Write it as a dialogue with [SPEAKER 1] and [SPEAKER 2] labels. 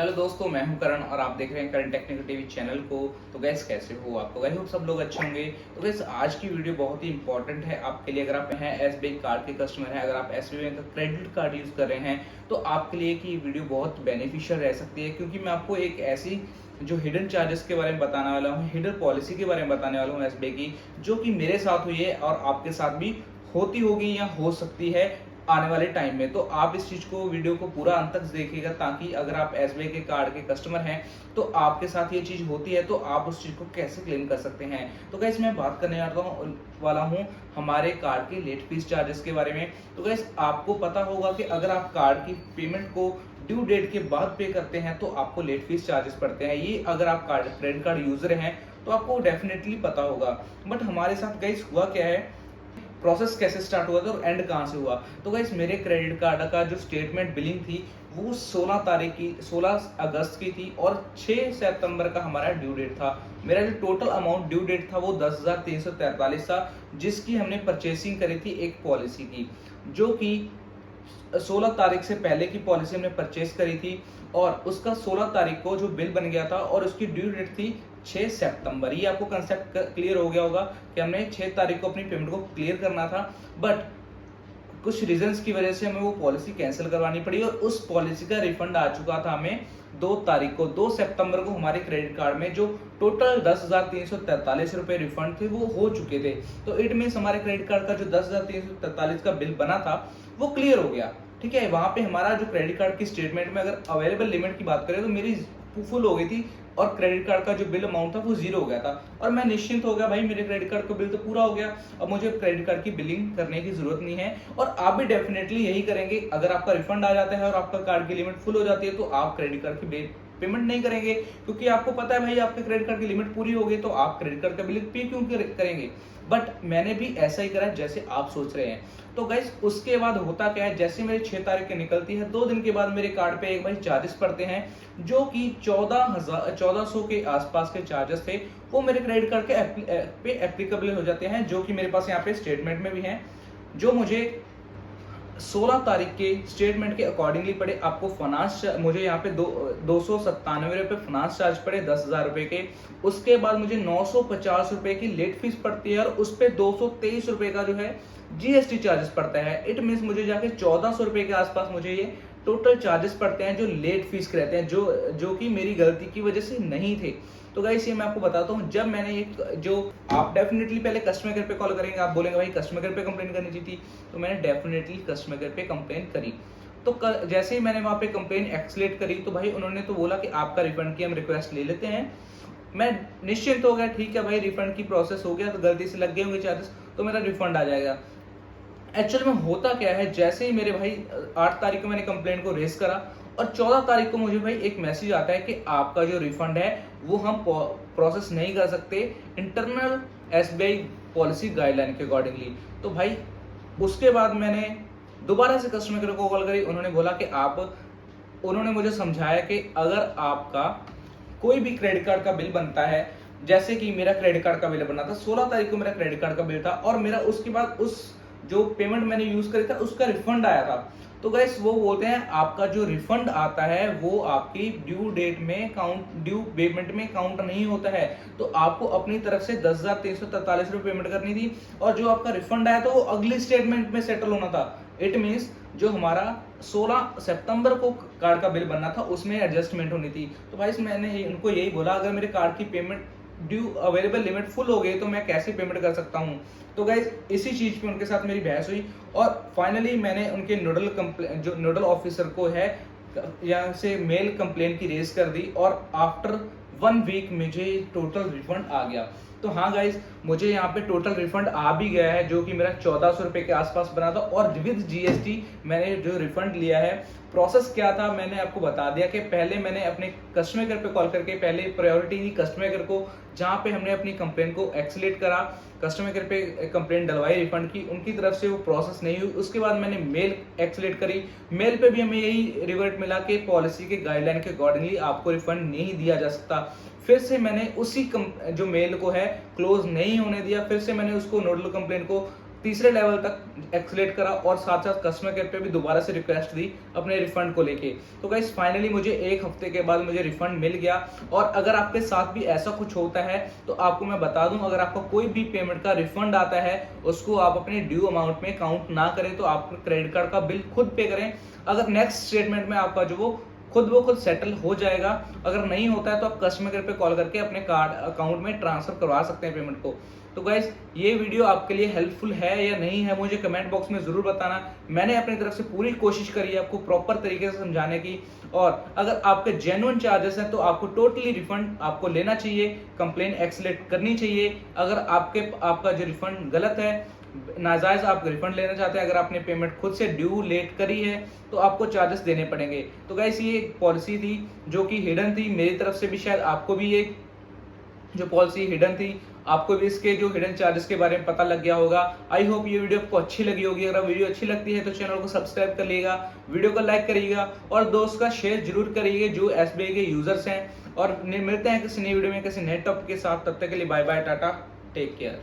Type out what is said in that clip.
[SPEAKER 1] Hello दोस्तों, मैं हूं करण और आप देख रहे हैं करण टेक्निकल टीवी चैनल को। तो गैस कैसे हो आप लोग? आई होप सब लोग अच्छे होंगे। तो गैस आज की वीडियो बहुत ही इंपॉर्टेंट है आपके लिए। अगर आप हैं एसबीआई कार्ड के कस्टमर हैं, अगर आप एसबीआई का क्रेडिट कार्ड यूज़ कर रहे हैं तो आपके लिए कि वीडियो बहुत बेनिफिशियल रह सकती है, क्योंकि मैं आपको एक ऐसी जो हिडन चार्जेस के बारे में बताने वाला हूँ, हिडन पॉलिसी के बारे में बताने वाला हूँ एसबीआई की, जो कि मेरे साथ हुई है और आपके साथ भी होती होगी या हो सकती है आने वाले टाइम में। तो आप इस चीज को वीडियो को पूरा अंत तक देखिएगा, ताकि अगर आप एसबीआई के कार्ड के कस्टमर हैं तो आपके साथ ये चीज होती है तो आप उस चीज को कैसे क्लेम कर सकते हैं। तो गाइस मैं बात करने वाला हूँ हमारे कार्ड के लेट फीस चार्जेस के बारे में। तो गाइस आपको पता होगा कि अगर आप कार्ड की पेमेंट को ड्यू डेट के बाद पे करते हैं तो आपको लेट फीस चार्जेस पड़ते हैं। ये अगर आप क्रेडिट कार्ड यूजर हैं तो आपको डेफिनेटली पता होगा। बट हमारे साथ गाइस हुआ क्या है, प्रोसेस कैसे स्टार्ट हुआ था और एंड कहाँ से हुआ। तो गाइस मेरे क्रेडिट कार्ड का जो स्टेटमेंट बिलिंग थी वो 16 अगस्त की थी और 6 सितंबर का हमारा ड्यू डेट था। मेरा जो टोटल अमाउंट ड्यू डेट था वो 10,343 था, जिसकी हमने परचेसिंग करी थी एक पॉलिसी की, जो कि 16 तारीख से पहले की पॉलिसी हमने परचेस करी थी और उसका 16 तारीख को जो बिल बन गया था और उसकी ड्यू डेट थी 6 सितंबर। ये आपको कंसेप्ट क्लियर हो गया होगा कि हमने 6 तारीख को अपनी पेमेंट को क्लियर करना था, बट कुछ रीजंस की वजह से हमें वो पॉलिसी कैंसिल करवानी पड़ी और उस पॉलिसी का रिफंड आ चुका था हमें 2 तारीख को। 2 सितंबर को हमारे क्रेडिट कार्ड में जो टोटल 10,343 रुपए रिफंड थे वो हो चुके थे। तो इट मीन्स हमारे क्रेडिट कार्ड का जो 10,343 का बिल बना था वो क्लियर हो गया। ठीक है, वहां पे हमारा जो क्रेडिट कार्ड की स्टेटमेंट में अगर अवेलेबल लिमिट की बात करें तो मेरी फुल हो गई थी और क्रेडिट कार्ड का जो बिल अमाउंट था वो 0 हो गया था और मैं निश्चिंत हो गया, भाई मेरे क्रेडिट कार्ड का बिल तो पूरा हो गया, अब मुझे क्रेडिट कार्ड की बिलिंग करने की जरूरत नहीं है। और आप भी डेफिनेटली यही करेंगे। अगर आपका रिफंड आ जाता है और आपका कार्ड की लिमिट फुल हो जाती है तो आप क्रेडिट कार्ड की पेमेंट नहीं करेंगे, क्योंकि आपको पता है भाई आपके क्रेडिट कार्ड की लिमिट पूरी हो गई, तो आप क्रेडिट कार्ड का बिल पे क्यों करेंगे। बट मैंने भी ऐसा ही करा जैसे आप सोच रहे हैं। तो गाइस उसके बाद होता क्या है, जैसे मेरी 6 तारीख की निकलती है 2 दिन के बाद मेरे कार्ड पे एक भाई चार्जेस पड़ते हैं, जो कि 1400 के आसपास के चार्जेस थे। वो मेरे क्रेडिट कार्ड के पे एप्लीकेबल हो जाते हैं, जो कि मेरे पास यहाँ पे स्टेटमेंट में भी हैं, जो मुझे 16 तारीख के स्टेटमेंट के अकॉर्डिंगली पड़े। आपको फाइनेंस मुझे यहाँ पे 297 रुपए फाइनेंस चार्ज पड़े 10,000 रुपए के। उसके बाद मुझे 950 रुपए की लेट फीस पड़ती है और उस पे 223 रुपए का जो है जीएसटी चार्जेस पड़ता है। इट मीन्स मुझे जाके 1400 रुपए के आसपास मुझे ये टोटल चार्जेस पड़ते हैं जो लेट फीस रहते हैं, जो कि मेरी गलती की वजह से नहीं थे। तो गाइस ये मैं आपको बताता हूँ, जब मैंने एक जो आप डेफिनेटली पहले कस्टमर केयर पे कॉल करेंगे, आप बोलेंगे भाई कस्टमर केयर पे कंप्लेन करनी चाहिए थी, तो मैंने डेफिनेटली कस्टमर केयर पे कंप्लेन करी। तो जैसे ही मैंने वहां पे कंप्लेन एक्सलेट करी तो भाई उन्होंने तो बोला कि आपका रिफंड की हम रिक्वेस्ट ले लेते हैं। मैं निश्चिंत हो गया, ठीक है भाई रिफंड की प्रोसेस हो गया, तो गलती से लग गए होंगे चार्जेस तो मेरा रिफंड आ जाएगा। एक्चुअल में होता क्या है, जैसे ही मेरे भाई 8 तारीख को मैंने कंप्लेंट को रेज करा और 14 तारीख को मुझे भाई एक मैसेज आता है कि आपका जो रिफंड है वो हम प्रोसेस नहीं कर सकते इंटरनल एसबीआई पॉलिसी गाइडलाइन के अकॉर्डिंगली। तो भाई उसके बाद मैंने दोबारा से कस्टमर केयर को कॉल करी। उन्होंने बोला कि उन्होंने मुझे समझाया कि अगर आपका कोई भी क्रेडिट कार्ड का बिल बनता है, जैसे कि मेरा क्रेडिट कार्ड का बिल बना था 16 तारीख को, मेरा क्रेडिट कार्ड का बिल था और मेरा उसके बाद उस जो पेमेंट मैंने यूज करी था उसका रिफंड आया था। तो गाइस वो बोलते हैं आपका जो रिफंड आता है वो आपकी ड्यू डेट में ड्यू पेमेंट में काउंट नहीं होता है। तो आपको अपनी तरफ से 10,343 रुपए पेमेंट करनी थी और जो आपका रिफंड आया था वो अगली स्टेटमेंट में सेटल होना था। इट मीन्स जो हमारा 16 सितंबर को कार्ड का बिल बनना था उसमें एडजस्टमेंट होनी थी। तो भाई मैंने उनको यही बोला, अगर मेरे कार्ड की payment due available limit full हो गई तो मैं कैसे पेमेंट कर सकता हूं। तो गाइस इसी चीज पे उनके साथ मेरी बहस हुई और फाइनली मैंने उनके नोडल ऑफिसर को है यहाँ से मेल कंप्लेन की रेज कर दी और आफ्टर 1 वीक मुझे टोटल रिफंड आ गया। तो हाँ गाइज मुझे यहाँ पे टोटल रिफंड आ भी गया है, जो कि मेरा 1400 रुपए के आसपास बना था और विद जीएसटी मैंने जो रिफंड लिया है। प्रोसेस क्या था मैंने आपको बता दिया कि पहले मैंने अपने कस्टमर केयर पे कॉल करके पहले प्रायोरिटी दी कस्टमर केयर को, जहाँ पे हमने अपनी कंप्लेन को एक्सलेट करा, कस्टमर केयर पे कंप्लेन डलवाई रिफंड की, उनकी तरफ से वो प्रोसेस नहीं हुई। उसके बाद मैंने मेल एक्सलेट करी, मेल पे भी हमें यही रिवर्ट मिला कि पॉलिसी के गाइडलाइन के अकॉर्डिंगली आपको रिफंड नहीं दिया जा सकता। फिर से मैंने उसी जो मेल को है क्लोज नहीं होने दिया, फिर से मैंने उसको नोडल कंप्लेन को तीसरे लेवल तक एक्सलेट करा और साथ साथ कस्टमर केयर पे भी दोबारा से रिक्वेस्ट दी अपने रिफंड को लेके। तो गाइस फाइनली मुझे 1 हफ्ते के बाद मुझे रिफंड मिल गया। और अगर आपके साथ भी ऐसा कुछ होता है तो आपको मैं बता दूं, अगर आपका कोई भी पेमेंट का रिफंड आता है उसको आप अपने ड्यू अमाउंट में काउंट ना करें, तो आप क्रेडिट कार्ड का बिल खुद पे करें। अगर नेक्स्ट स्टेटमेंट में आपका जो वो खुद सेटल हो जाएगा। अगर नहीं होता है तो आप कस्टमर केयर पे कॉल करके अपने कार्ड अकाउंट में ट्रांसफर करवा सकते हैं पेमेंट को। तो गाइस ये वीडियो आपके लिए हेल्पफुल है या नहीं है, मुझे कमेंट बॉक्स में जरूर बताना। मैंने अपनी तरफ से पूरी कोशिश करी है आपको प्रॉपर तरीके से समझाने की। और अगर आपके जेन्युइन चार्जेस हैं तो आपको टोटली रिफंड आपको लेना चाहिए, कंप्लेन एक्सलेट करनी चाहिए। अगर आपका जो रिफंड गलत है, नाजायज आप रिफंड लेना चाहते हैं, अगर आपने पेमेंट खुद से ड्यू लेट करी है तो आपको चार्जेस देने पड़ेंगे। तो गाइस ये एक पॉलिसी थी जो कि हिडन थी मेरी तरफ से भी, शायद आपको भी ये जो पॉलिसी हिडन थी, आपको भी इसके जो हिडन चार्जेस के बारे में पता लग गया होगा। आई होप ये वीडियो आपको अच्छी लगी होगी। अगर वीडियो अच्छी लगती है तो चैनल को सब्सक्राइब कर लीजिएगा, वीडियो को लाइक करिएगा और दोस्त का शेयर जरूर करिएगा जो एसबीआई के यूजर्स हैं। और मिलते हैं किसी नई वीडियो में किसी नए टॉपिक के साथ। तब तक के लिए bye bye, tata, take care.